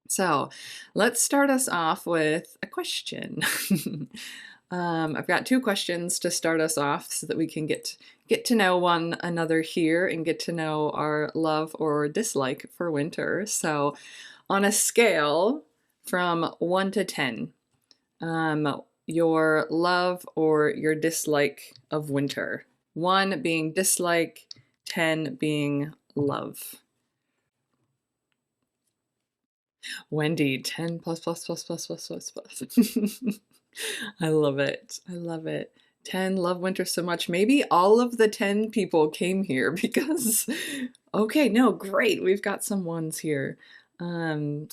So let's start us off with a question. I've got two questions to start us off so that we can get to know one another here and get to know our love or dislike for winter. So on a scale from 1 to 10, your love or your dislike of winter. 1 being dislike, 10 being love. Wendy, 10 plus plus plus plus plus plus plus. I love it. I love it. 10 love winter so much. Maybe all of the 10 people came here because, okay, no, great. We've got some ones here. 7,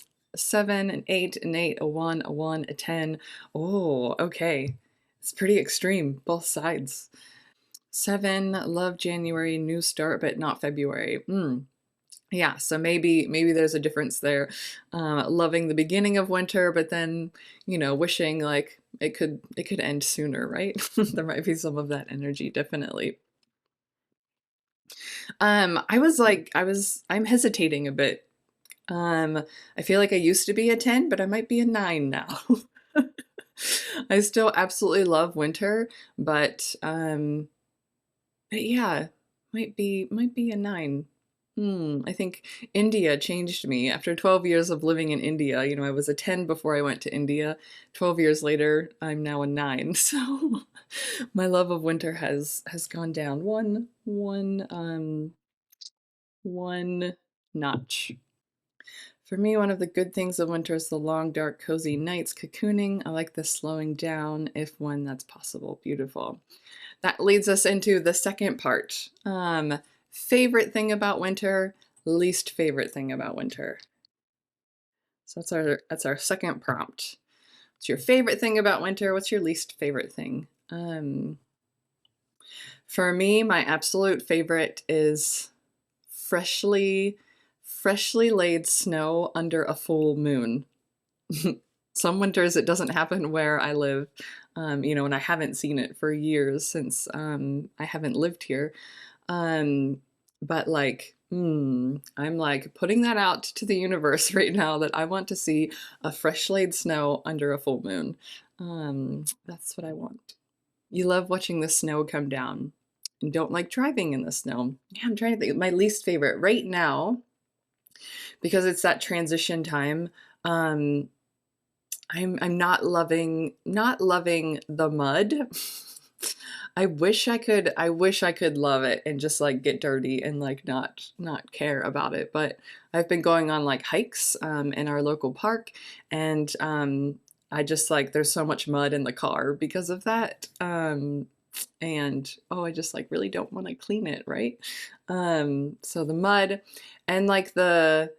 an 8, an 8, a 1, a 1, a 10. Oh, okay. It's pretty extreme, both sides. 7, love January, new start, but not February. Yeah, so maybe there's a difference there. Loving the beginning of winter, but then, wishing like it could end sooner, right? There might be some of that energy, definitely. I'm hesitating a bit. I feel like I used to be a 10, but I might be a 9 now. I still absolutely love winter, but yeah, might be a 9. I think India changed me. After 12 years of living in India, I was a 10 before I went to India. 12 years later, I'm now a 9. So my love of winter has gone down one notch. For me, one of the good things of winter is the long, dark, cozy nights, cocooning. I like the slowing down if when that's possible. Beautiful. That leads us into the second part. Favorite thing about winter, least favorite thing about winter. So that's our second prompt. What's your favorite thing about winter? What's your least favorite thing? For me, my absolute favorite is freshly freshly laid snow under a full moon. Some winters it doesn't happen where I live, and I haven't seen it for years since I haven't lived here. Um, but like, I'm like putting that out to the universe right now that I want to see a fresh laid snow under a full moon. That's what I want. You love watching the snow come down and don't like driving in the snow. Yeah, I'm trying to think. My least favorite right now, because it's that transition time. Um, I'm not loving the mud. I wish I could love it and just like get dirty and like not care about it. But I've been going on like hikes in our local park, and I just like there's so much mud in the car because of that. And I just like really don't want to clean it, right? So the mud and like the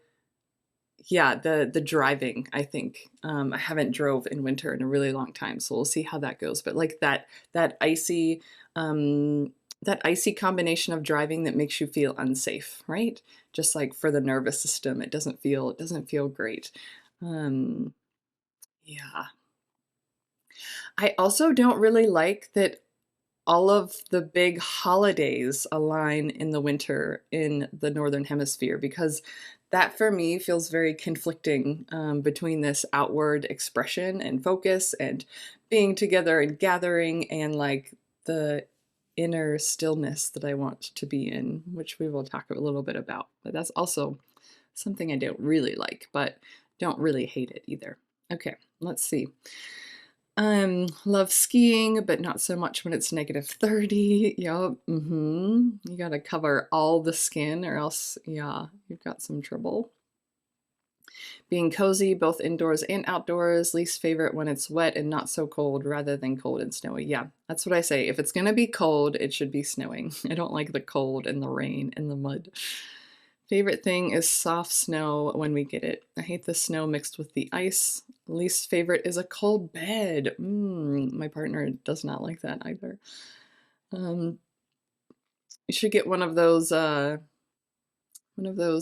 driving, I think. I haven't drove in winter in a really long time, so we'll see how that goes. But like that icy that icy combination of driving that makes you feel unsafe, right? Just like for the nervous system, it doesn't feel great. Um, yeah. I also don't really like that all of the big holidays align in the winter in the northern hemisphere because that for me feels very conflicting between this outward expression and focus and being together and gathering and like the inner stillness that I want to be in, which we will talk a little bit about. But that's also something I don't really like, but don't really hate it either. Okay, let's see. Love skiing, but not so much when it's -30. Yup. You gotta cover all the skin or else, yeah, you've got some trouble. Being cozy, both indoors and outdoors. Least favorite when it's wet and not so cold rather than cold and snowy. Yeah, that's what I say. If it's gonna be cold, it should be snowing. I don't like the cold and the rain and the mud. Favorite thing is soft snow when we get it. I hate the snow mixed with the ice. Least favorite is a cold bed. My partner does not like that either. Um, you should get one of those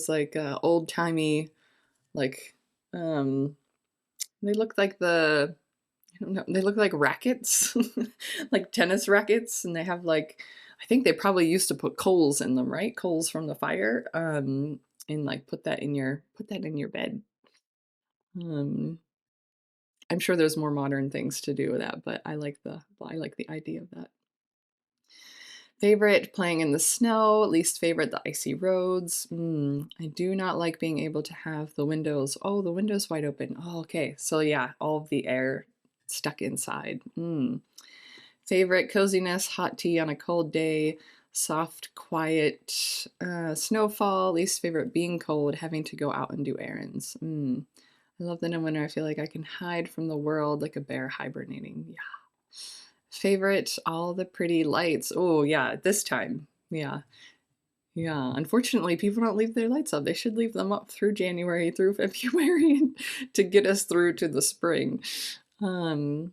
like old timey like um, they look like I don't know, they look like rackets, like tennis rackets, and they have like I think they probably used to put coals in them, right? Coals from the fire, and like put that in your bed. Um, I'm sure there's more modern things to do with that, but I like the idea of that. Favorite, playing in the snow. Least favorite, the icy roads. I do not like being able to have the windows. Oh, the windows wide open. Oh, okay. So yeah, all of the air stuck inside. Favorite, coziness, hot tea on a cold day, soft, quiet snowfall. Least favorite, being cold, having to go out and do errands. I love that in winter I feel like I can hide from the world like a bear hibernating. Yeah. Favorite, all the pretty lights. Oh, yeah, this time. Yeah. Yeah. Unfortunately, people don't leave their lights up. They should leave them up through January, through February to get us through to the spring. Um,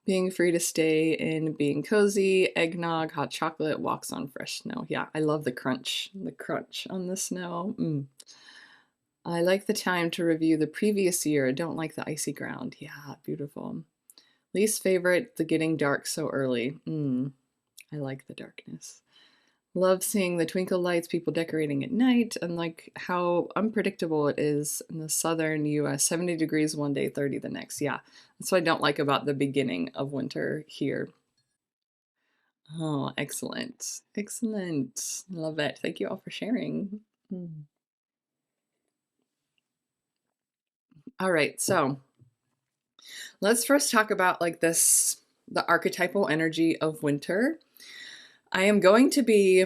Being free to stay in, being cozy, eggnog, hot chocolate, walks on fresh snow. Yeah, I love the crunch on the snow. I like the time to review the previous year. I don't like the icy ground. Yeah, beautiful. Least favorite, the getting dark so early. I like the darkness. Love seeing the twinkle lights, people decorating at night, and like how unpredictable it is in the southern US. 70 degrees one day, 30 the next. Yeah, that's what I don't like about the beginning of winter here. Oh, excellent. Excellent. Love it. Thank you all for sharing. All right, so let's first talk about like the archetypal energy of winter. I am going to be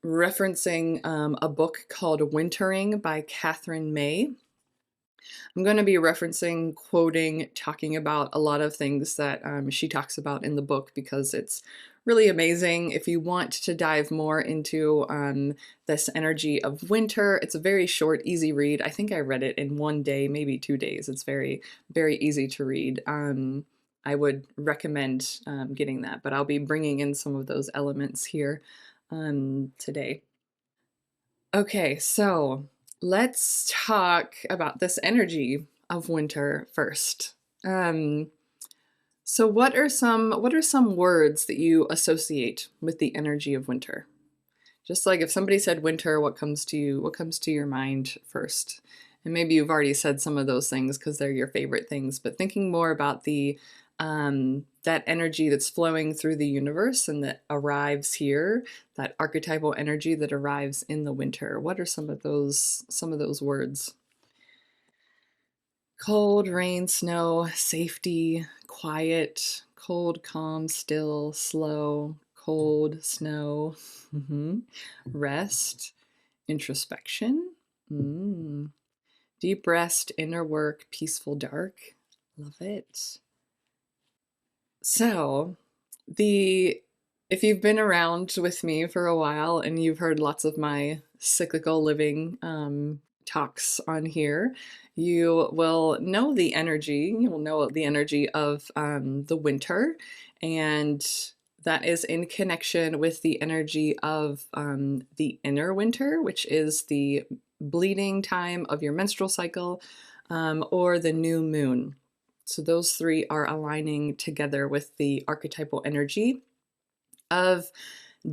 referencing a book called Wintering by Catherine May. I'm going to be referencing, quoting, talking about a lot of things that she talks about in the book because it's really amazing. If you want to dive more into this energy of winter, it's a very short, easy read. I think I read it in one day, maybe 2 days. It's very, very easy to read. I would recommend getting that, but I'll be bringing in some of those elements here today. Okay, so let's talk about this energy of winter first. Um, so what are some words that you associate with the energy of winter? Just like if somebody said winter, what comes to you? What comes to your mind first? And maybe you've already said some of those things because they're your favorite things, but thinking more about the that energy that's flowing through the universe and that arrives here, that archetypal energy that arrives in the winter. What are some of those words? Cold, rain, snow, safety, quiet, cold, calm, still, slow, cold, snow, rest, introspection, mm. Deep rest, inner work, peaceful dark. Love it. So, the if you've been around with me for a while and you've heard lots of my cyclical living talks on here, you will know the energy. You will know the energy of the winter, and that is in connection with the energy of the inner winter, which is the bleeding time of your menstrual cycle, or the new moon. So those three are aligning together with the archetypal energy of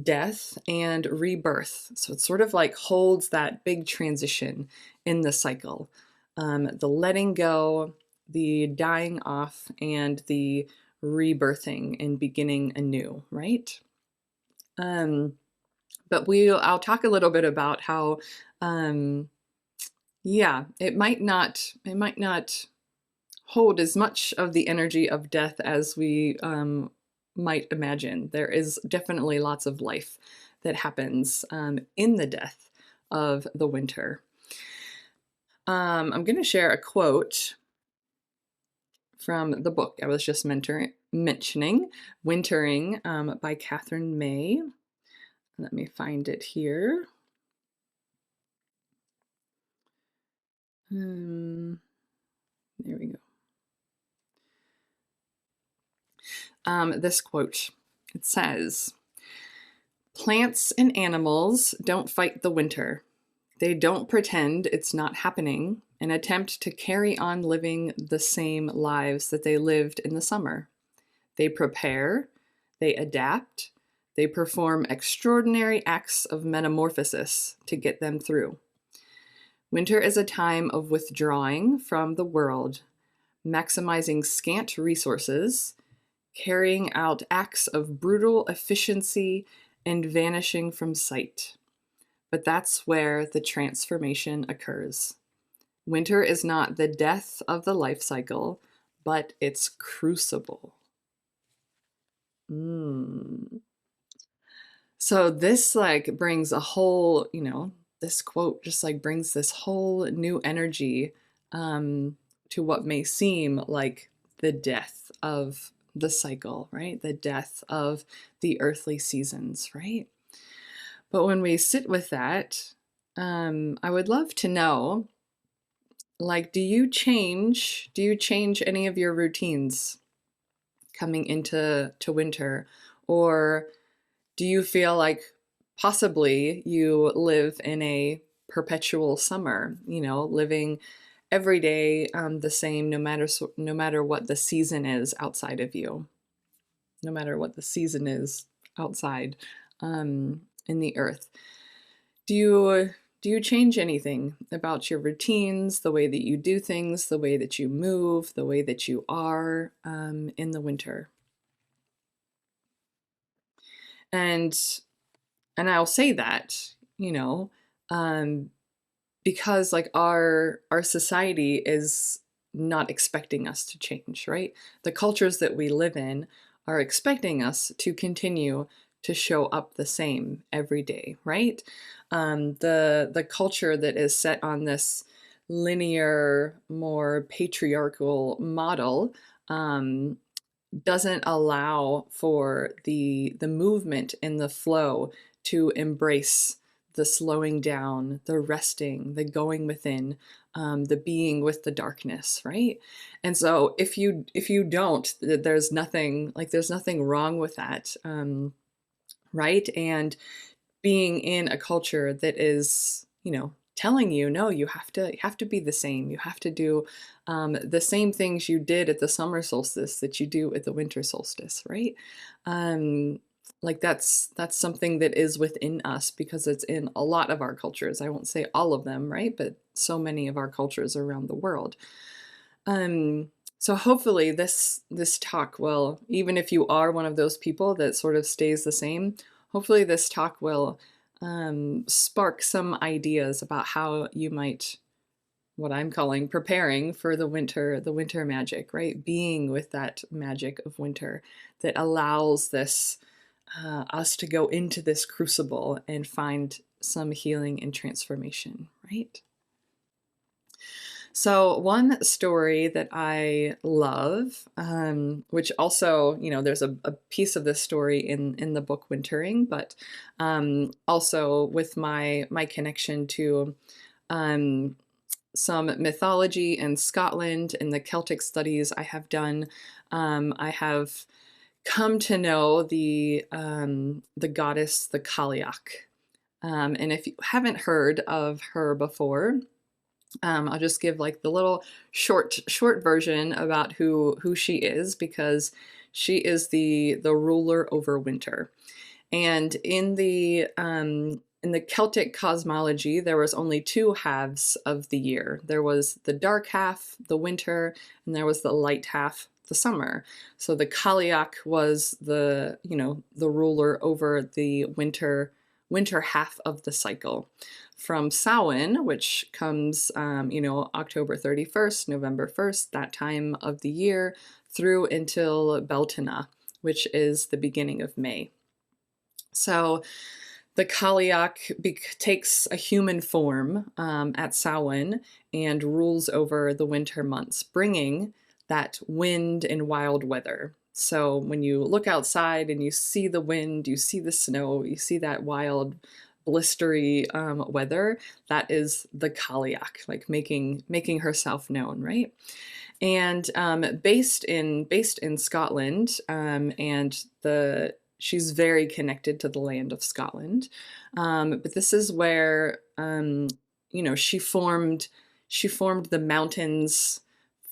death and rebirth. So it sort of like holds that big transition in the cycle. The letting go, the dying off, and the rebirthing and beginning anew, right? Um, but I'll talk a little bit about how, yeah, it might not hold as much of the energy of death as we might imagine. There is definitely lots of life that happens in the death of the winter. I'm going to share a quote from the book I was just mentioning, Wintering by Catherine May. Let me find it here. There we go. This quote, it says, "Plants and animals don't fight the winter. They don't pretend it's not happening and attempt to carry on living the same lives that they lived in the summer. They prepare, they adapt, they perform extraordinary acts of metamorphosis to get them through. Winter is a time of withdrawing from the world, maximizing scant resources, carrying out acts of brutal efficiency, and vanishing from sight. But that's where the transformation occurs. Winter is not the death of the life cycle, but its crucible. Mm. So this like brings a whole, this quote just like brings this whole new energy to what may seem like the death of the cycle, right? The death of the earthly seasons, right? But when we sit with that, I would love to know, like, do you change any of your routines coming into winter? Or do you feel like possibly you live in a perpetual summer, living every day the same, no matter what the season is outside of you, no matter what the season is outside in the earth? Do you change anything about your routines, the way that you do things, the way that you move, the way that you are in the winter? And I'll say that, um, because like our society is not expecting us to change, right? The cultures that we live in are expecting us to continue to show up the same every day, right? The culture that is set on this linear, more patriarchal model um, doesn't allow for the movement and the flow to embrace the slowing down, the resting, the going within, the being with the darkness, right? And so if you don't, there's nothing wrong with that, right? And being in a culture that is, telling you, no, you have to be the same. You have to do the same things you did at the summer solstice that you do at the winter solstice, right? Um, like that's something that is within us because it's in a lot of our cultures. I won't say all of them, right? But so many of our cultures around the world. Um, so hopefully this talk will, even if you are one of those people that sort of stays the same, hopefully this talk will spark some ideas about how you might, what I'm calling preparing for the winter magic, right? Being with that magic of winter that allows this us to go into this crucible and find some healing and transformation, right? So one story that I love, which also, there's a piece of this story in the book Wintering, but also with my connection to um, some mythology in Scotland and the Celtic studies I have done, I have come to know the goddess, the Cailleach. And if you haven't heard of her before, I'll just give like the little short version about who she is, because she is the ruler over winter. And in the Celtic cosmology, there was only two halves of the year. There was the dark half, the winter, and there was the light half, the summer. So the Cailleach was the ruler over the winter half of the cycle. From Samhain, which comes, October 31st, November 1st, that time of the year, through until Beltane, which is the beginning of May. So the Cailleach takes a human form at Samhain and rules over the winter months, bringing that wind and wild weather. So when you look outside and you see the wind, you see the snow, you see that wild, blistery weather, that is the Cailleach, like making herself known, right? And based in Scotland, and she's very connected to the land of Scotland. But this is where she formed the mountains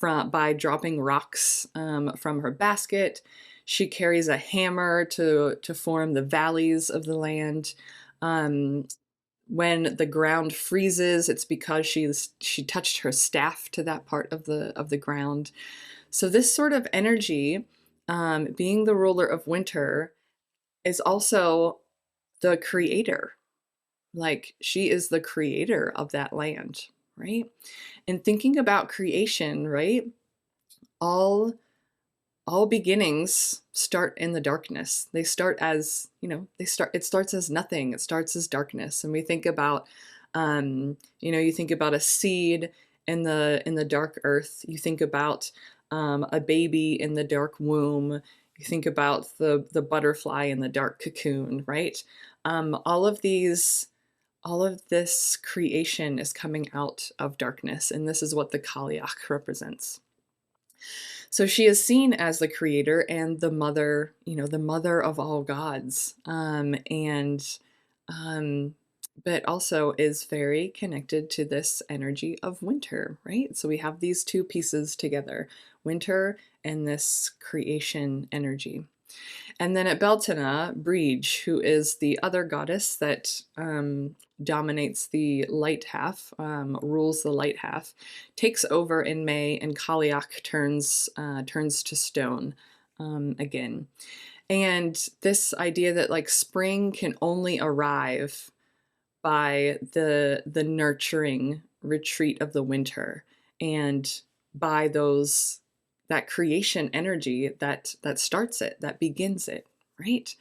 by dropping rocks from her basket. She carries a hammer to form the valleys of the land. Um, when the ground freezes, it's because she touched her staff to that part of the ground. So this sort of energy, being the ruler of winter, is also the creator. Like she is the creator of that land, right? And thinking about creation, right? All all beginnings start in the darkness. They start as, it starts as nothing. It starts as darkness. And we think about, you think about a seed in the dark earth. You think about a baby in the dark womb. You think about the butterfly in the dark cocoon, right? All of this creation is coming out of darkness, and this is what the Kaliach represents. So she is seen as the creator and the mother, the mother of all gods, um, but also is very connected to this energy of winter, right? So we have these two pieces together, winter and this creation energy. And then at Beltana, Breege, who is the other goddess that dominates the light half, rules the light half, takes over in May, and Kaliak turns to stone again. And this idea that like spring can only arrive by the nurturing retreat of the winter, and by that creation energy that starts it, that begins it, right?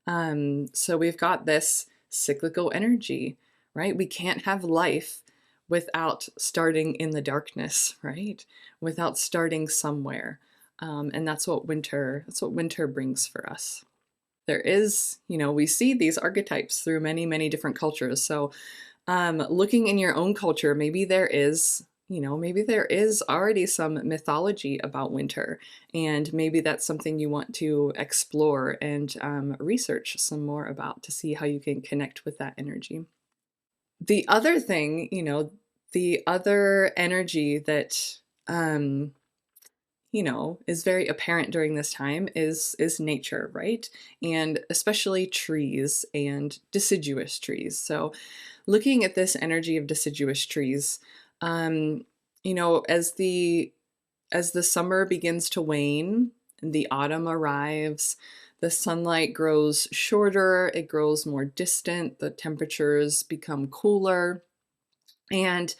So we've got this cyclical energy, right? We can't have life without starting in the darkness, right? Without starting somewhere. And that's what winter brings for us. There is, we see these archetypes through many, many different cultures. So looking in your own culture, maybe there is already some mythology about winter, and maybe that's something you want to explore and research some more about to see how you can connect with that energy. The other thing, the other energy that is very apparent during this time is nature, right? And especially trees and deciduous trees. So looking at this energy of deciduous trees, as the summer begins to wane and the autumn arrives, the sunlight grows shorter, it grows more distant, the temperatures become cooler, and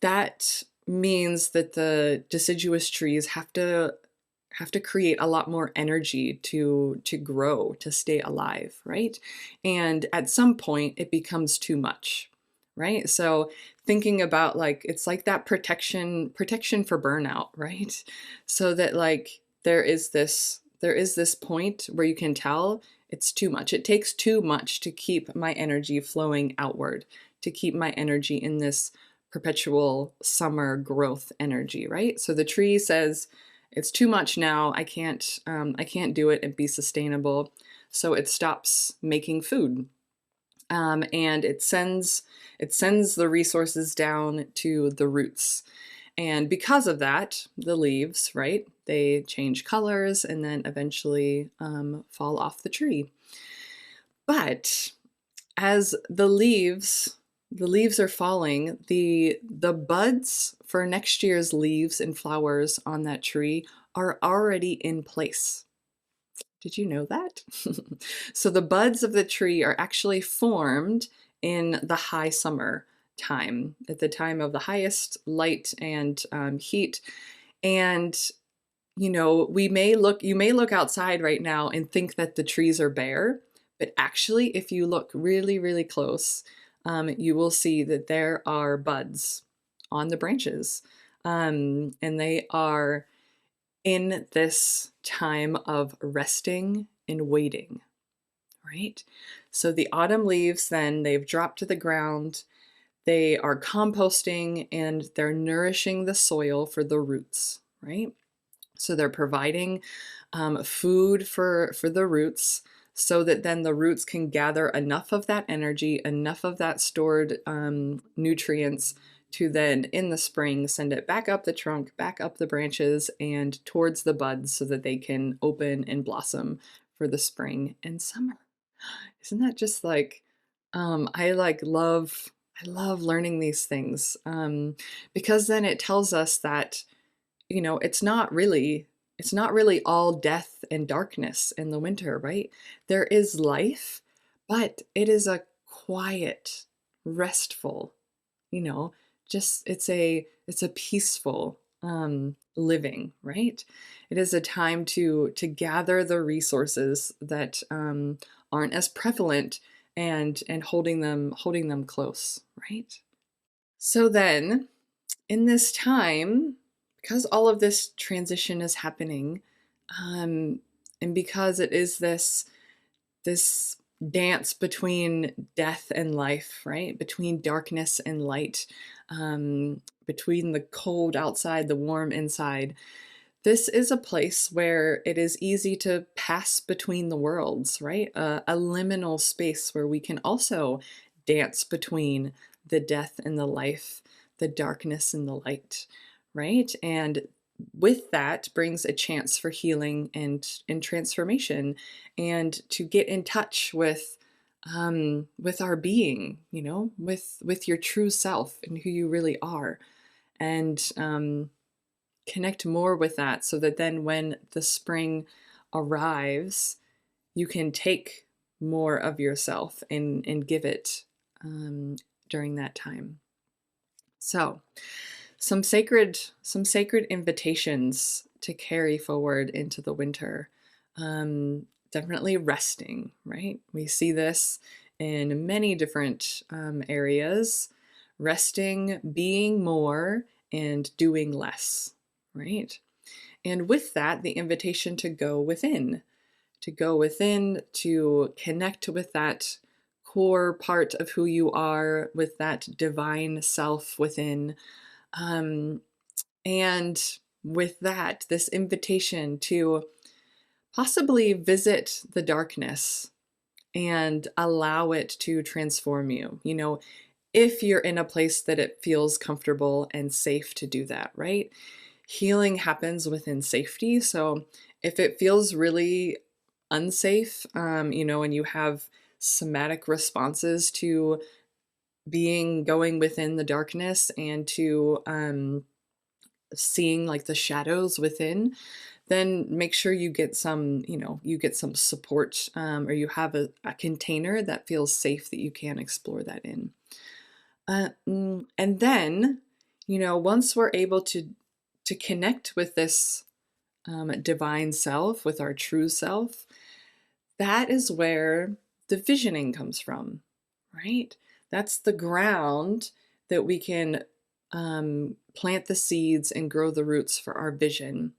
that means that the deciduous trees have to create a lot more energy to grow, to stay alive, right? And at some point it becomes too much, right? So thinking about like it's like that protection for burnout, right? So that like there is this point where you can tell it's too much. It takes too much to keep my energy flowing outward, to keep my energy in this perpetual summer growth energy, right? So the tree says, it's too much now. I can't do it and be sustainable. So it stops making food, and it sends the resources down to the roots. And because of that, the leaves, right? They change colors and then eventually fall off the tree. But as the leaves are falling, the buds for next year's leaves and flowers on that tree are already in place. Did you know that? So the buds of the tree are actually formed in the high summer time, at the time of the highest light and heat. And you may look outside right now and think that the trees are bare, but actually, if you look really, really close, you will see that there are buds on the branches, and they are in this time of resting and waiting, right? So the autumn leaves, then they've dropped to the ground, they are composting, and they're nourishing the soil for the roots, right? So they're providing food for the roots, so that then the roots can gather enough of that energy, enough of that stored nutrients to then in the spring send it back up the trunk, back up the branches, and towards the buds so that they can open and blossom for the spring and summer. Isn't that just like I I love learning these things, because then it tells us that, it's not really all death and darkness in the winter, right? There is life, but it is a quiet, restful, you know, just it's a peaceful living, right? It is a time to gather the resources that aren't as prevalent and holding them close, right? So then, in this time, because all of this transition is happening, um, and because it is this dance between death and life, right? Between darkness and light, between the cold outside, the warm inside. This is a place where it is easy to pass between the worlds, right? A liminal space where we can also dance between the death and the life, the darkness and the light, right? And with that brings a chance for healing and transformation, and to get in touch with our being, with your true self and who you really are, and connect more with that, so that then when the spring arrives, you can take more of yourself and give it during that time. So, some sacred invitations to carry forward into the winter. Definitely resting, right? We see this in many different areas. Resting, being more, and doing less, right? And with that, the invitation to go within, to connect with that core part of who you are, with that divine self within. Um, and with that, this invitation to possibly visit the darkness and allow it to transform you. If you're in a place that it feels comfortable and safe to do that, right? Healing happens within safety. So if it feels really unsafe, and you have somatic responses to being going within the darkness and to seeing like the shadows within, then make sure you get you get some support, or you have a container that feels safe that you can explore that in. And then, once we're able to connect with this divine self, with our true self, that is where the visioning comes from, right? That's the ground that we can plant the seeds and grow the roots for our vision,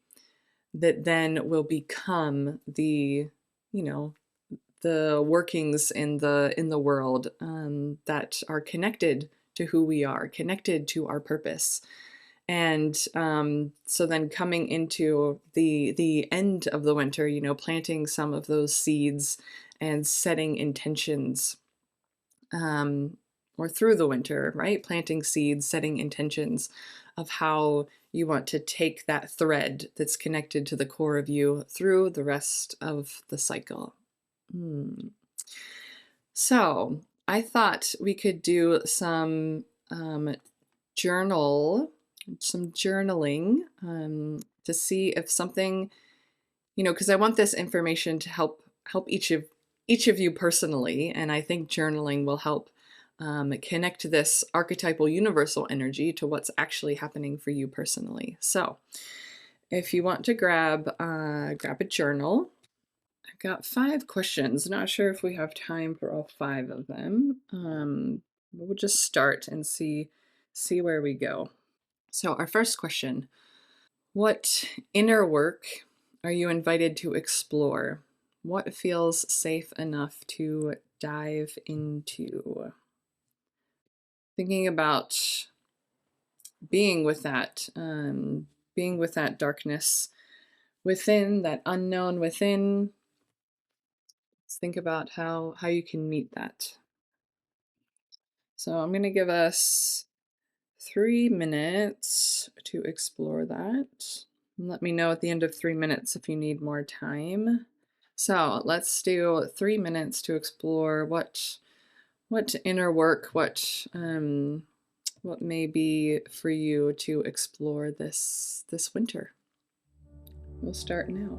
that then will become you know, the workings in the world, that are connected to who we are, connected to our purpose. And so then coming into the end of the winter, planting some of those seeds and setting intentions, or through the winter, right? Planting seeds, setting intentions of how you want to take that thread that's connected to the core of you through the rest of the cycle. So I thought we could do journal, some journaling, to see if something, because I want this information to help each of you personally, and I think journaling will help connect this archetypal universal energy to what's actually happening for you personally. So, if you want to grab a journal, I've got 5 questions. Not sure if we have time for all 5 of them. We'll just start and see where we go. So, our first question: what inner work are you invited to explore? What feels safe enough to dive into? Thinking about being with being with that darkness within, that unknown within. Let's think about how you can meet that. So I'm going to give us 3 minutes to explore that. Let me know at the end of 3 minutes if you need more time. So let's do 3 minutes to explore what what inner work, what may be for you to explore this winter? We'll start now.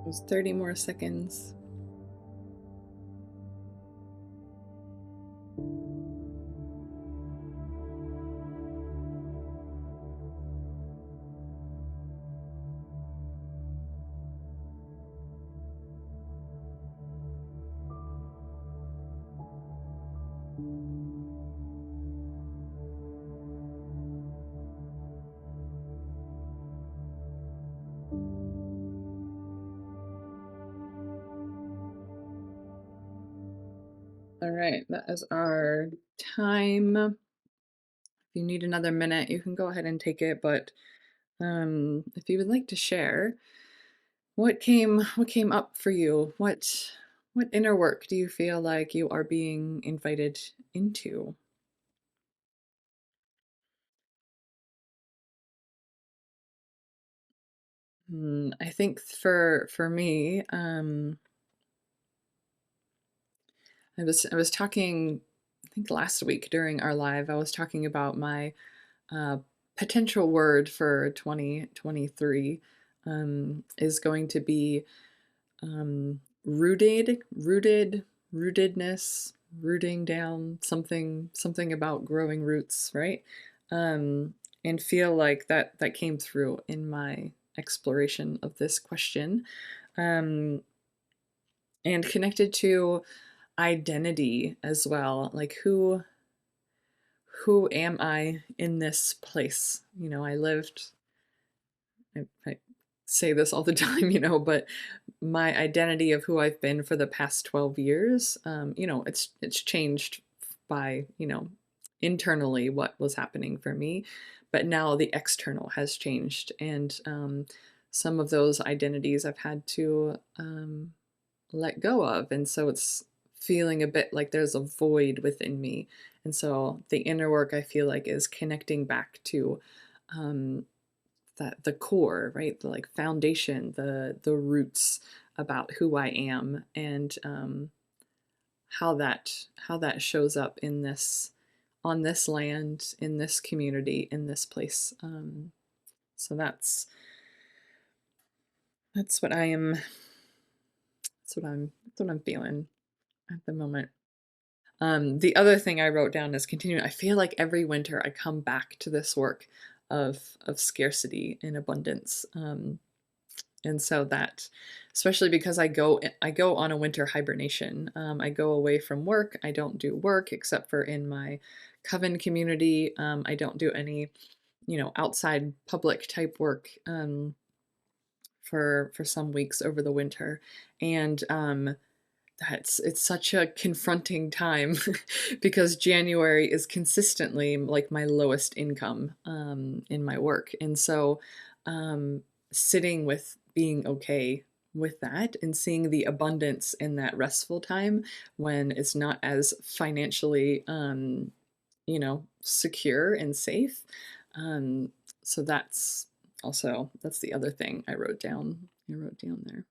There's 30 more seconds. All right, that is our time. If you need another minute, you can go ahead and take it, but if you would like to share, what came up for you? What inner work do you feel like you are being invited into? I think for me, I was talking, I think last week during our live, I was talking about my uh, potential word for 2023 is going to be rootedness, rooting down, something about growing roots, right? And feel like that came through in my exploration of this question, um, and connected to identity as well. Like who am I in this place? I lived, I say this all the time, but my identity of who I've been for the past 12 years, it's changed by, internally what was happening for me, but now the external has changed. And some of those identities I've had to let go of. And so it's feeling a bit like there's a void within me. And so the inner work I feel like is connecting back to um, the core, right? The like foundation, the roots about who I am, and how that shows up in this, on this land, in this community, in this place. So that's what I am. That's what I'm feeling at the moment. The other thing I wrote down is continuing. I feel like every winter I come back to this work of scarcity and abundance. And so that, especially because I go on a winter hibernation. I go away from work. I don't do work except for in my coven community. I don't do any, outside public type work for some weeks over the winter, and it's such a confronting time because January is consistently like my lowest income in my work. And so sitting with being okay with that and seeing the abundance in that restful time when it's not as financially, secure and safe. Um, so that's the other thing I wrote down. I wrote down there.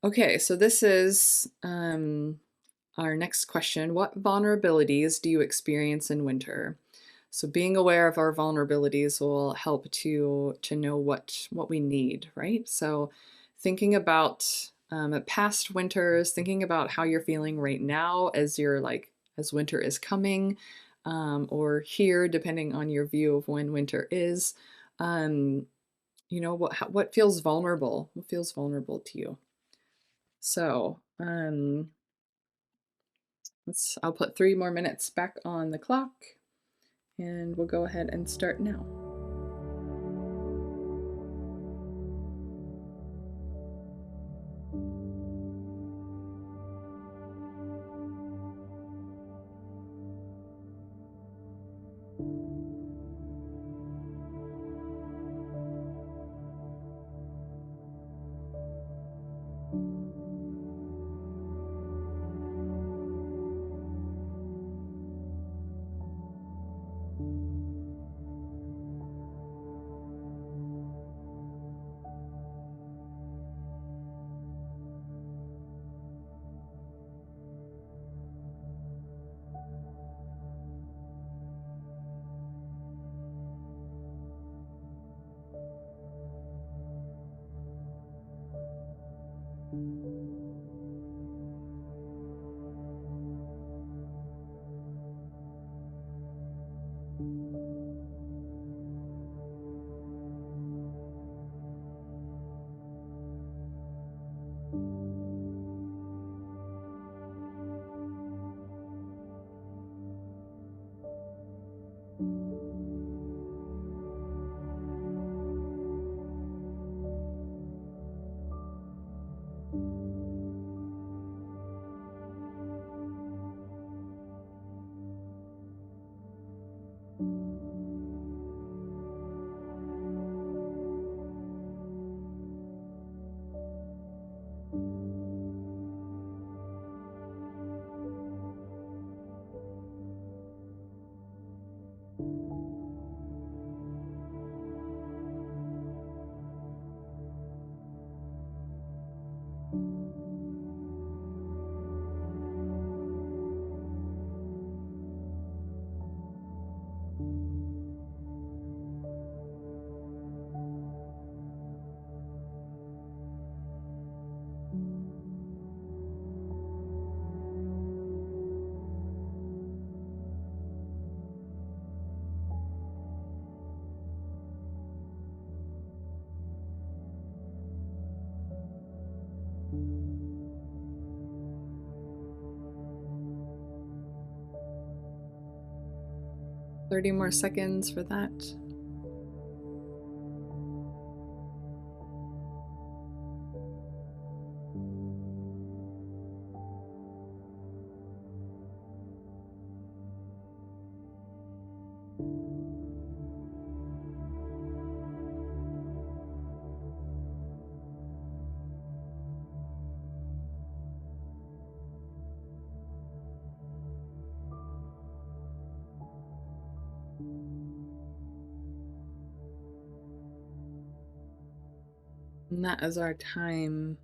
Okay, so this is our next question. What vulnerabilities do you experience in winter? So being aware of our vulnerabilities will help to know what we need, right? So thinking about past winters, thinking about how you're feeling right now as as winter is coming, or here, depending on your view of when winter is. What feels vulnerable? What feels vulnerable to you? So I'll put 3 more minutes back on the clock, and we'll go ahead and start now. Thirty more seconds for that. And that is our time.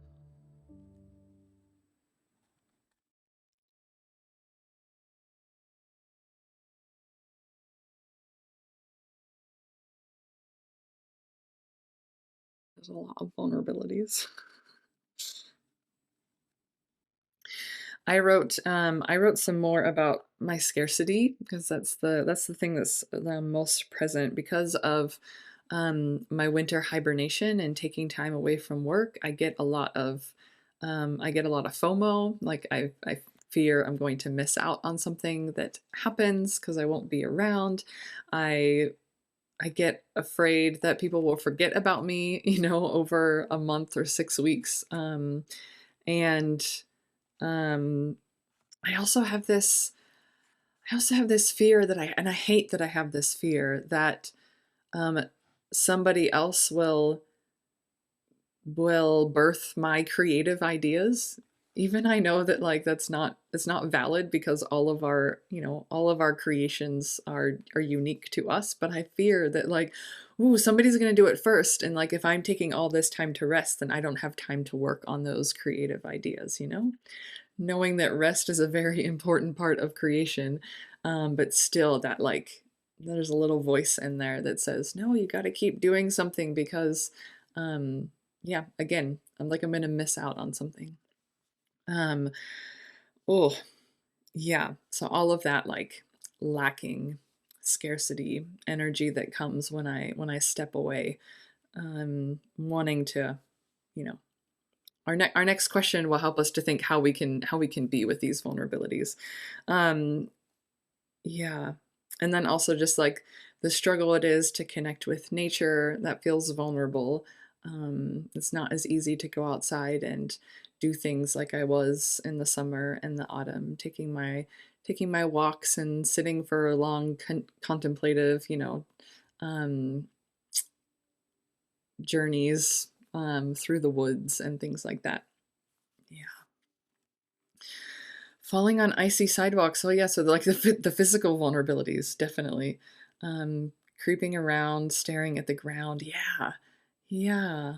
There's a lot of vulnerabilities. I wrote some more about my scarcity because that's the thing that's the most present because of my winter hibernation and taking time away from work. I get a lot of FOMO. Like I fear I'm going to miss out on something that happens because I won't be around. I I get afraid that people will forget about me, over a month or 6 weeks. And um, I also have this I also have this fear and I hate that I have this fear that um, somebody else will birth my creative ideas. Even I know that like it's not valid because all of our creations are unique to us, but I fear that like, ooh, somebody's going to do it first, and like if I'm taking all this time to rest, then I don't have time to work on those creative ideas. Knowing that rest is a very important part of creation, but still that like there's a little voice in there that says, no, you got to keep doing something because um, yeah, again, I'm gonna miss out on something. Um, oh yeah, so all of that like lacking scarcity energy that comes when I step away, wanting to, you know, our next question will help us to think how we can be with these vulnerabilities. Um, yeah. And then also just like the struggle it is to connect with nature that feels vulnerable. It's not as easy to go outside and do things like I was in the summer and the autumn, taking my walks and sitting for long contemplative, um, journeys through the woods and things like that. Yeah. Falling on icy sidewalks. Oh yeah, so like the physical vulnerabilities, definitely. Um, Creeping around, staring at the ground. Yeah, yeah,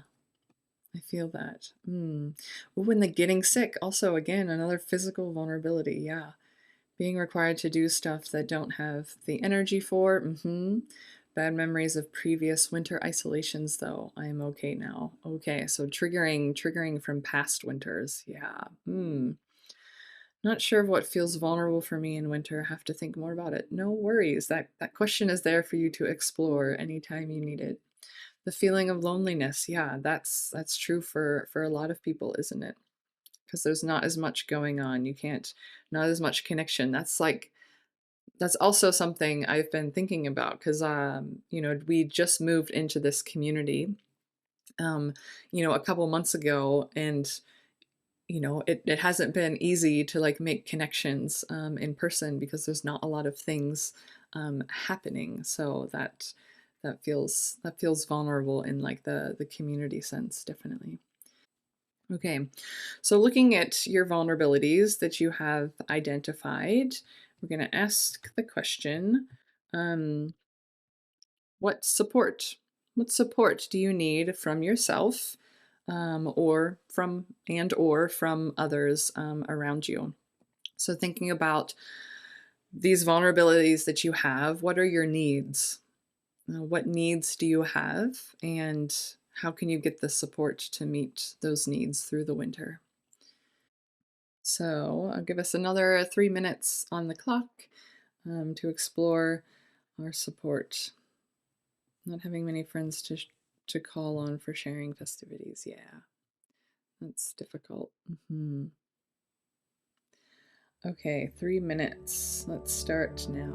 I feel that. Ooh, and the getting sick. Also, again, another physical vulnerability. Yeah, being required to do stuff that don't have the energy for. Bad memories of previous winter isolations, though. I am okay now. Okay, so triggering from past winters. Yeah. Not sure of what feels vulnerable for me in winter. Have to think more about it. No worries. That question is there for you to explore anytime you need it. The feeling of loneliness. Yeah, that's true for a lot of people, isn't it? Because there's not as much going on. You can't not as much connection. That's also something I've been thinking about because we just moved into this community a couple months ago, and it hasn't been easy to like make connections in person because there's not a lot of things happening. So that feels vulnerable in like the community sense, definitely. Okay, so looking at your vulnerabilities that you have identified, we're going to ask the question, um, what support what support do you need from yourself, or from others around you? So thinking about these vulnerabilities that you have, what are your needs? What needs do you have, and how can you get the support to meet those needs through the winter? So I'll give us another 3 minutes on the clock to explore our support. Not having many friends to call on for sharing festivities. Yeah, that's difficult. Okay, 3 minutes. Let's start now.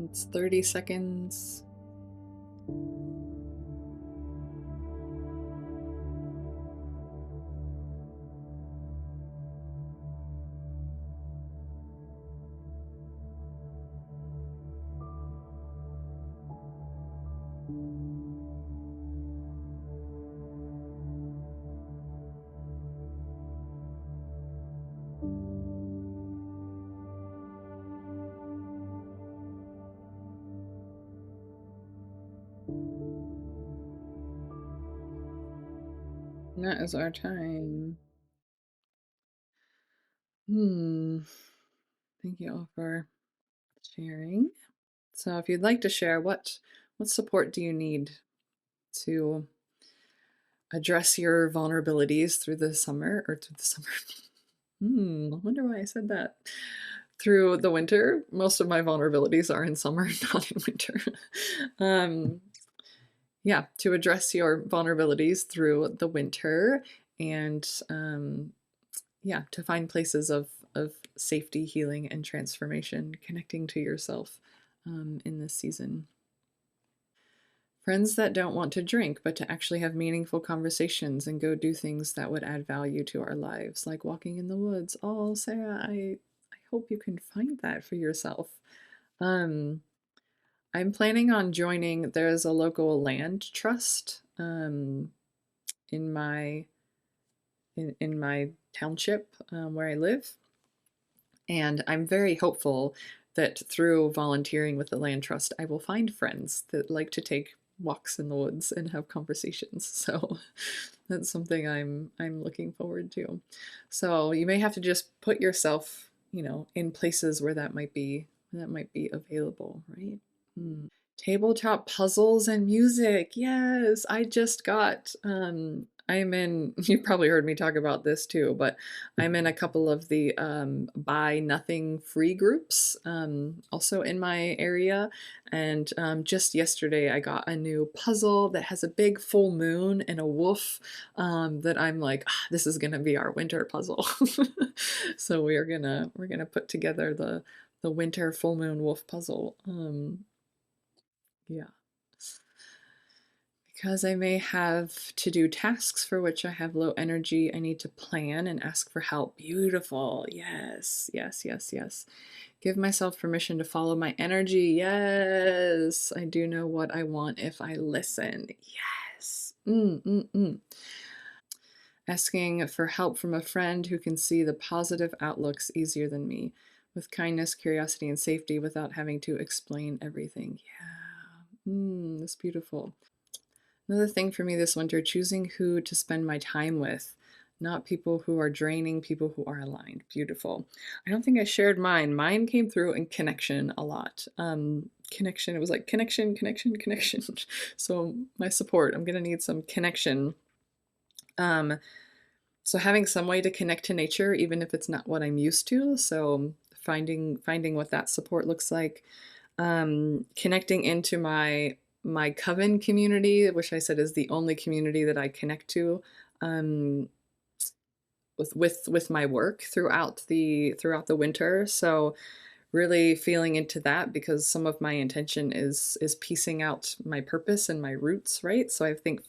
It's 30 seconds. And that is our time. Thank you all for sharing. So if you'd like to share, what support do you need to address your vulnerabilities through the summer or through the summer? I wonder why I said that. Through the winter, most of my vulnerabilities are in summer, not in winter. Yeah, to address your vulnerabilities through the winter and yeah, to find places of safety, healing, and transformation, connecting to yourself in this season. Friends that don't want to drink, but to actually have meaningful conversations and go do things that would add value to our lives, like walking in the woods. Oh, Sarah, I hope you can find that for yourself. Um, I'm planning on joining, there's a local land trust in my in my township where I live. And I'm very hopeful that through volunteering with the land trust, I will find friends that like to take walks in the woods and have conversations. So that's something I'm looking forward to. So you may have to just put yourself, in places where that might be available, right? Tabletop puzzles and music. Yes, I just got I'm in you probably heard me talk about this too, but I'm in a couple of the buy nothing free groups also in my area. And just yesterday I got a new puzzle that has a big full moon and a wolf that I'm like, this is gonna be our winter puzzle. So we're gonna put together the winter full moon wolf puzzle. Yeah. Because I may have to do tasks for which I have low energy, I need to plan and ask for help. Beautiful. Yes, yes, yes, yes. Give myself permission to follow my energy. Yes, I do know what I want if I listen. Yes. Asking for help from a friend who can see the positive outlooks easier than me, with kindness, curiosity, and safety without having to explain everything. Yeah. That's beautiful. Another thing for me this winter, choosing who to spend my time with, not people who are draining, people who are aligned. Beautiful. I don't think I shared mine. Mine came through in connection a lot. Connection, it was like connection, connection, connection. So my support, I'm gonna need some connection. Um, so having some way to connect to nature, even if it's not what I'm used to. So finding what that support looks like, connecting into my coven community, which I said is the only community that I connect to um, with my work throughout the winter. So really feeling into that because some of my intention is piecing out my purpose and my roots, right? So I think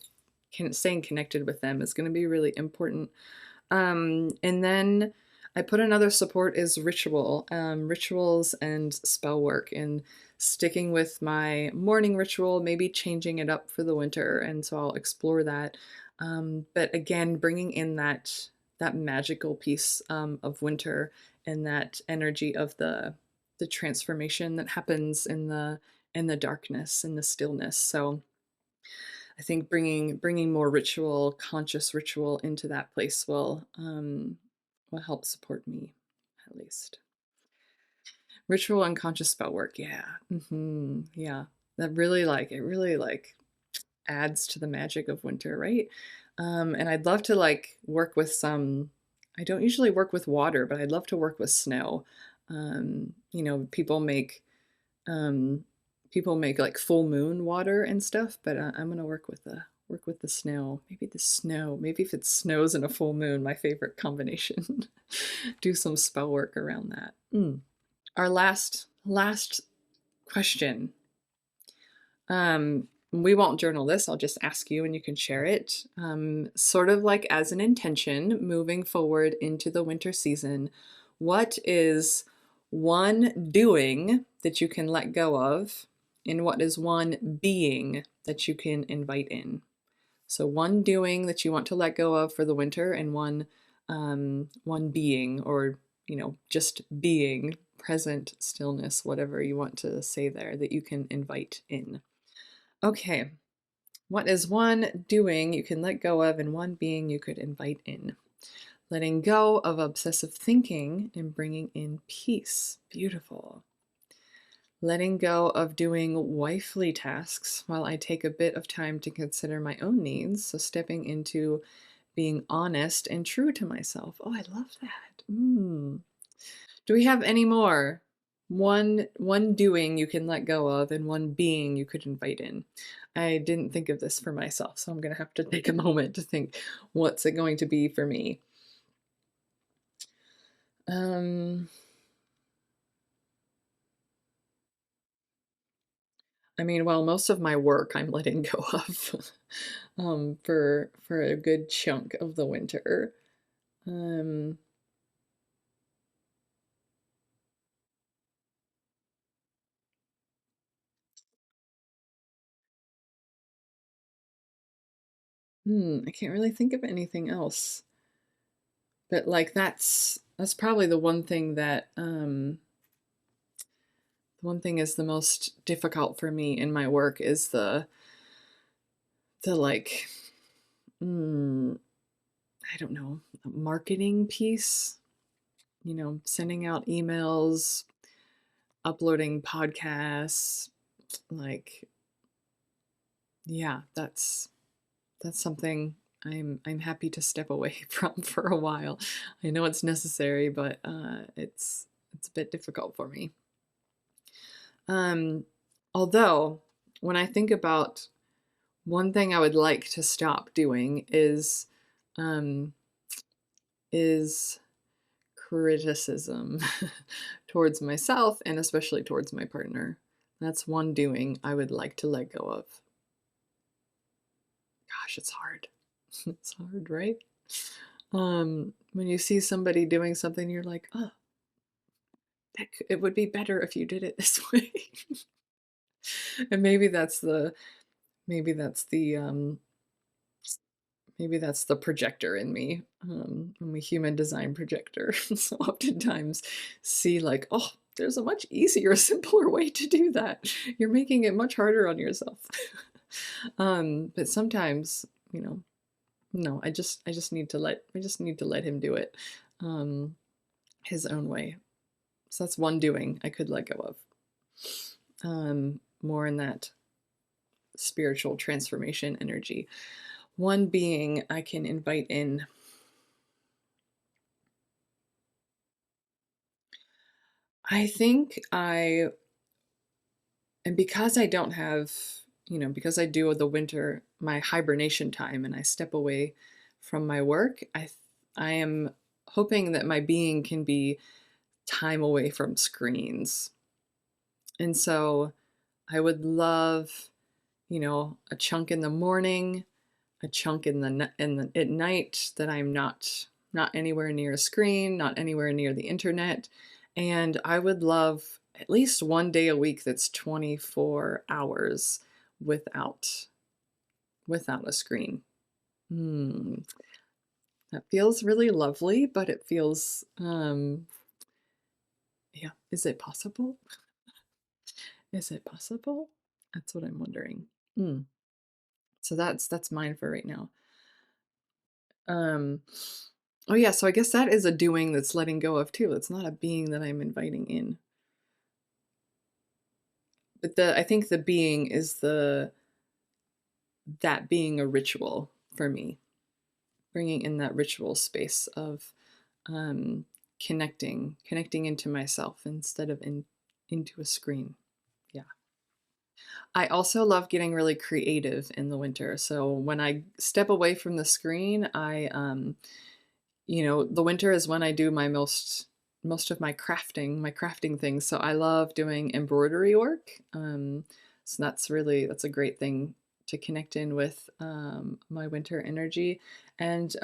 staying connected with them is going to be really important. And then I put another support is rituals and spell work, and sticking with my morning ritual, maybe changing it up for the winter. And so I'll explore that. But again, bringing in that magical piece of winter and that energy of the transformation that happens in the darkness and the stillness. So I think bringing more ritual, conscious ritual into that place will help support me, at least. Ritual and conscious spell work, yeah, yeah. That really adds to the magic of winter, right? And I'd love to work with some. I don't usually work with water, but I'd love to work with snow. People make um, like full moon water and stuff, but I'm gonna work with the snow. Maybe if it snows and a full moon, my favorite combination. Do some spell work around that. Our last question. We won't journal this, I'll just ask you and you can share it. Sort of like as an intention moving forward into the winter season, what is one doing that you can let go of, and what is one being that you can invite in? So one doing that you want to let go of for the winter, and one being, or just being, present, stillness, whatever you want to say there, that you can invite in. Okay, what is one doing you can let go of and one being you could invite in? Letting go of obsessive thinking and bringing in peace. Beautiful. Letting go of doing wifely tasks while I take a bit of time to consider my own needs. So stepping into being honest and true to myself. Oh, I love that. Do we have any more? One doing you can let go of and one being you could invite in. I didn't think of this for myself, so I'm going to have to take a moment to think, what's it going to be for me? I mean, well, most of my work I'm letting go of for a good chunk of the winter. I can't really think of anything else. But like that's probably the one thing that the one thing is the most difficult for me in my work is the like I don't know, marketing piece, sending out emails, uploading podcasts, like yeah, that's something I'm happy to step away from for a while. I know it's necessary, but it's a bit difficult for me. Although when I think about one thing I would like to stop doing um, is criticism towards myself and especially towards my partner. That's one doing I would like to let go of. Gosh, it's hard. It's hard, right? When you see somebody doing something, you're like, oh, it would be better if you did it this way. And maybe that's the maybe that's the projector in me. I'm a human design projector. So oftentimes see like, oh, there's a much easier, simpler way to do that. You're making it much harder on yourself. But sometimes, no, I just need to let him do it his own way. So that's one doing I could let go of. More in that spiritual transformation energy. One being I can invite in. I think and because I don't have, because I do the winter, my hibernation time, and I step away from my work, I am hoping that my being can be time away from screens. And so I would love, a chunk in the morning, a chunk at night that I'm not anywhere near a screen, not anywhere near the internet. And I would love at least one day a week that's 24 hours without a screen. That feels really lovely, but it feels yeah, is it possible? Is it possible? That's what I'm wondering. So that's mine for right now. Um, oh yeah, so I guess that is a doing that's letting go of too. It's not a being that I'm inviting in. But I think the being is that being a ritual for me, bringing in that ritual space of connecting into myself instead of into a screen. Yeah. I also love getting really creative in the winter. So when I step away from the screen, the winter is when I do my most most of my crafting things. So I love doing embroidery work. So that's a great thing to connect in with my winter energy. And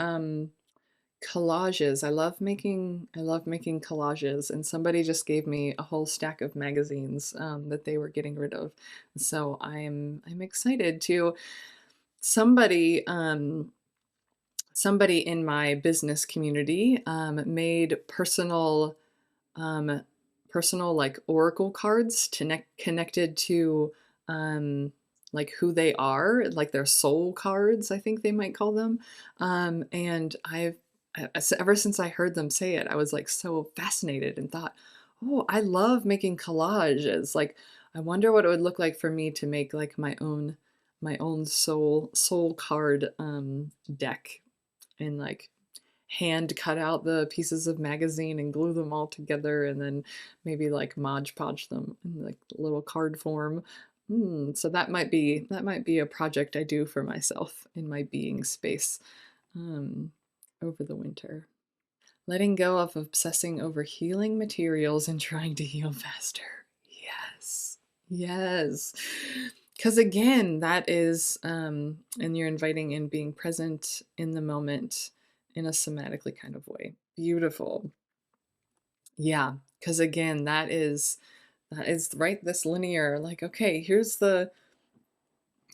collages. I love making collages. And somebody just gave me a whole stack of magazines that they were getting rid of. So I'm excited to somebody somebody in my business community made um, personal like oracle cards connected to um, like who they are, like their soul cards, I think they might call them. And ever since I heard them say it, I was like so fascinated and thought, oh, I love making collages. Like, I wonder what it would look like for me to make like my own soul card deck and like hand cut out the pieces of magazine and glue them all together and then maybe like Mod Podge them in like little card form. So that might be a project I do for myself in my being space um, over the winter. Letting go of obsessing over healing materials and trying to heal faster. Yes. Yes. Because again, that is, and you're inviting in being present in the moment in a somatically kind of way. Beautiful. Yeah. Because again, that is right, this linear, like, okay, here's the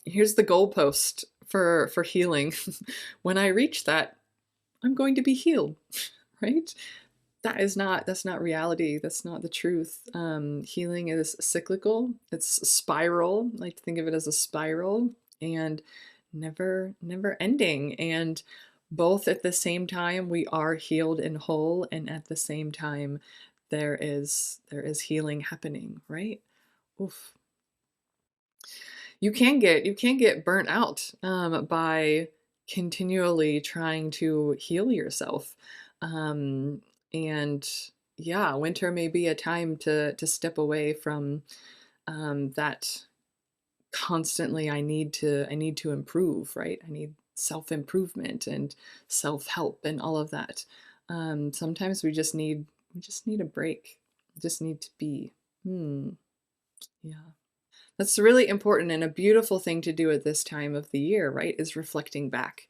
goalpost for healing. When I reach that, I'm going to be healed, right? That's not reality. That's not the truth. Healing is cyclical. It's a spiral. I like to think of it as a spiral and never ending. And both at the same time we are healed and whole, and at the same time there is healing happening, right? Oof. You can get burnt out by continually trying to heal yourself. Um, and yeah, winter may be a time to step away from that constantly. I need to improve, right? I need self improvement and self help and all of that. Sometimes we just need a break. We just need to be. Hmm. Yeah. That's really important and a beautiful thing to do at this time of the year, right? Is reflecting back.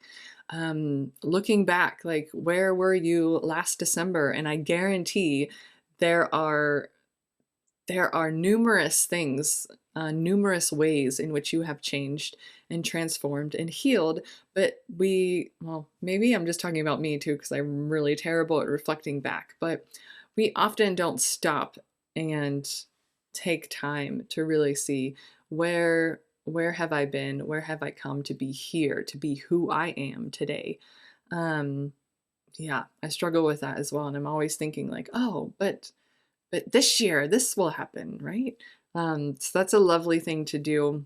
Looking back, like where were you last December? And I guarantee there are there are numerous things, numerous ways in which you have changed and transformed and healed. But well, maybe I'm just talking about me too, because I'm really terrible at reflecting back. But we often don't stop and take time to really see where have I been? Where have I come to be here, to be who I am today? Um, yeah, I struggle with that as well. And I'm always thinking like, oh, but this year this will happen, right? So that's a lovely thing to do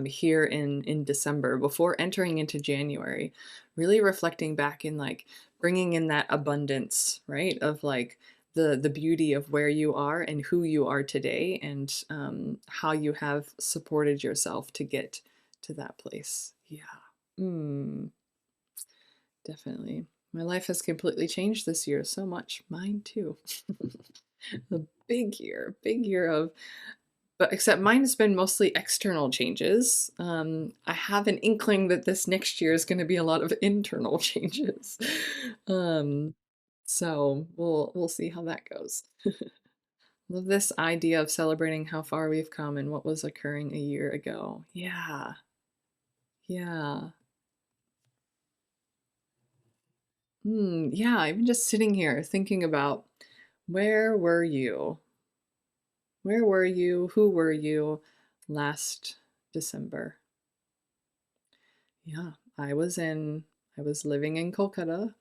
here in December before entering into January, really reflecting back and like bringing in that abundance, right? Of like the beauty of where you are and who you are today, and how you have supported yourself to get to that place. Yeah. Mm, definitely. My life has completely changed this year so much. Mine too. A big year of, but except mine has been mostly external changes. I have an inkling that this next year is going to be a lot of internal changes. Um, so we'll see how that goes. Love this idea of celebrating how far we've come and what was occurring a year ago. Yeah, yeah. Yeah, even just sitting here thinking about where were you? Where were you? Who were you last December? Yeah, I was living in Kolkata,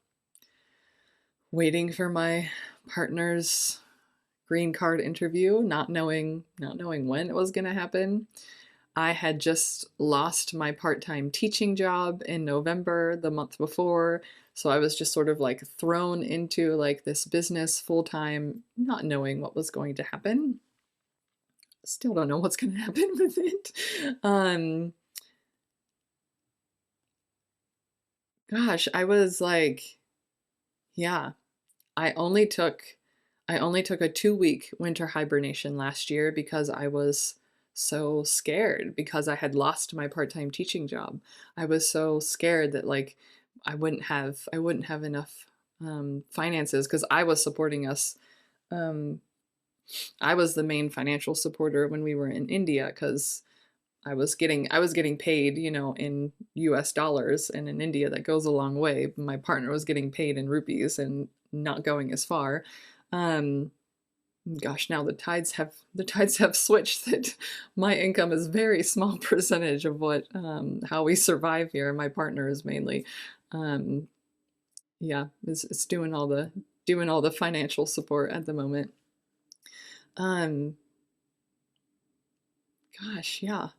waiting for my partner's green card interview, not knowing when it was going to happen. I had just lost my part-time teaching job in November the month before, so I was just sort of like thrown into like this business full-time, not knowing what was going to happen. Still don't know what's going to happen with it. Um, Gosh, I was like, yeah, I only took I only took a 2-week winter hibernation last year because I was so scared because I had lost my part-time teaching job. I was so scared that like I wouldn't have enough finances because I was supporting us. Um, I was the main financial supporter when we were in India because I was getting paid, in US dollars, and in India that goes a long way. My partner was getting paid in rupees and not going as far. Um, Gosh, now the tides have switched that my income is very small percentage of what how we survive here. My partner is mainly um, yeah, is doing all the financial support at the moment. Um, Gosh, yeah.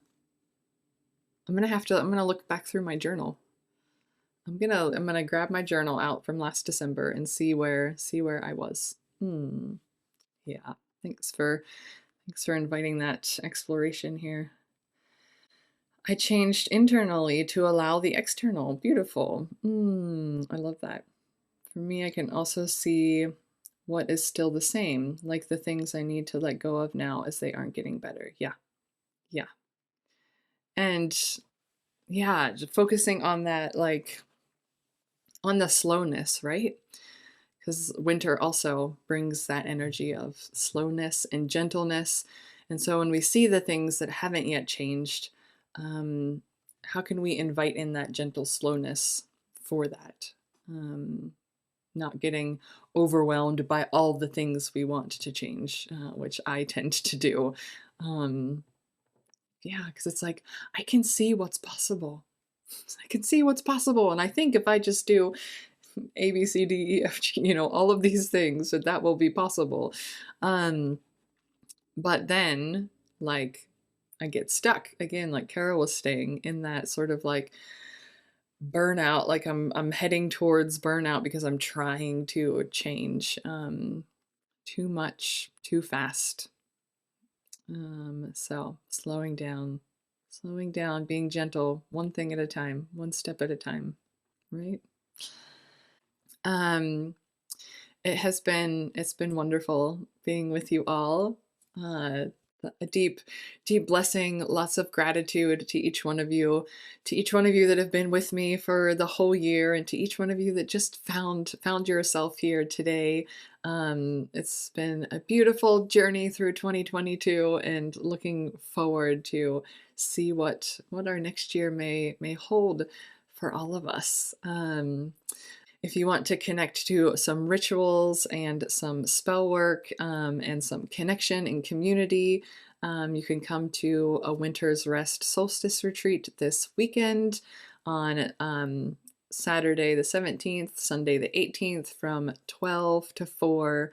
I'm gonna look back through my journal. I'm gonna grab my journal out from last December and see where I was. Yeah. Thanks for thanks for inviting that exploration here. I changed internally to allow the external. Beautiful. I love that. For me, I can also see what is still the same, like the things I need to let go of now as they aren't getting better. Yeah. Yeah. And yeah, just focusing on that, like on the slowness, right? Because winter also brings that energy of slowness and gentleness. And so when we see the things that haven't yet changed, um, how can we invite in that gentle slowness for that? Um, Not getting overwhelmed by all the things we want to change, which I tend to do. Um, yeah, because it's like, I can see what's possible. I can see what's possible. And I think if I just do A, B, C, D, E, F, G, all of these things, that will be possible. Um, but then, like, I get stuck again, like Kara was saying, in that sort of like burnout. Like I'm heading towards burnout because I'm trying to change too much, too fast. So slowing down, being gentle, one thing at a time, one step at a time, right? Um, it's been wonderful being with you all. Uh, a deep blessing, lots of gratitude to each one of you that have been with me for the whole year, and to each one of you that just found yourself here today. It's been a beautiful journey through 2022, and looking forward to see what our next year may hold for all of us. If you want to connect to some rituals and some spell work, and some connection and community, you can come to a Winter's Rest Solstice retreat this weekend on Saturday the 17th, Sunday the 18th from 12 to 4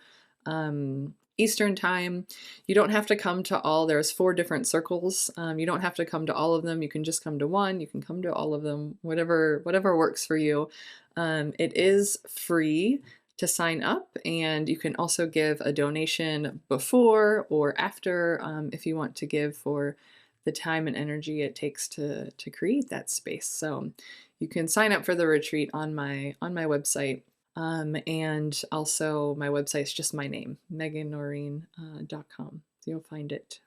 Eastern time. You don't have to come to all, there's 4 different circles. You don't have to come to all of them. You can just come to one. You can come to all of them, whatever works for you. It is free to sign up, and you can also give a donation before or after, if you want to give for the time and energy it takes to create that space. So you can sign up for the retreat on my website. And also my website is just my name, meghannoreen.com. So you'll find it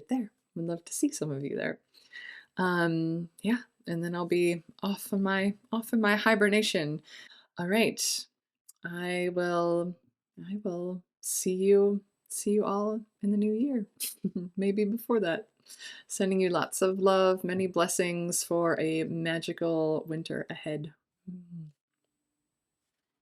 there. Would love to see some of you there. Yeah, and then I'll be off in my hibernation. All right. I will see you all in the new year. Maybe before that. Sending you lots of love, many blessings for a magical winter ahead.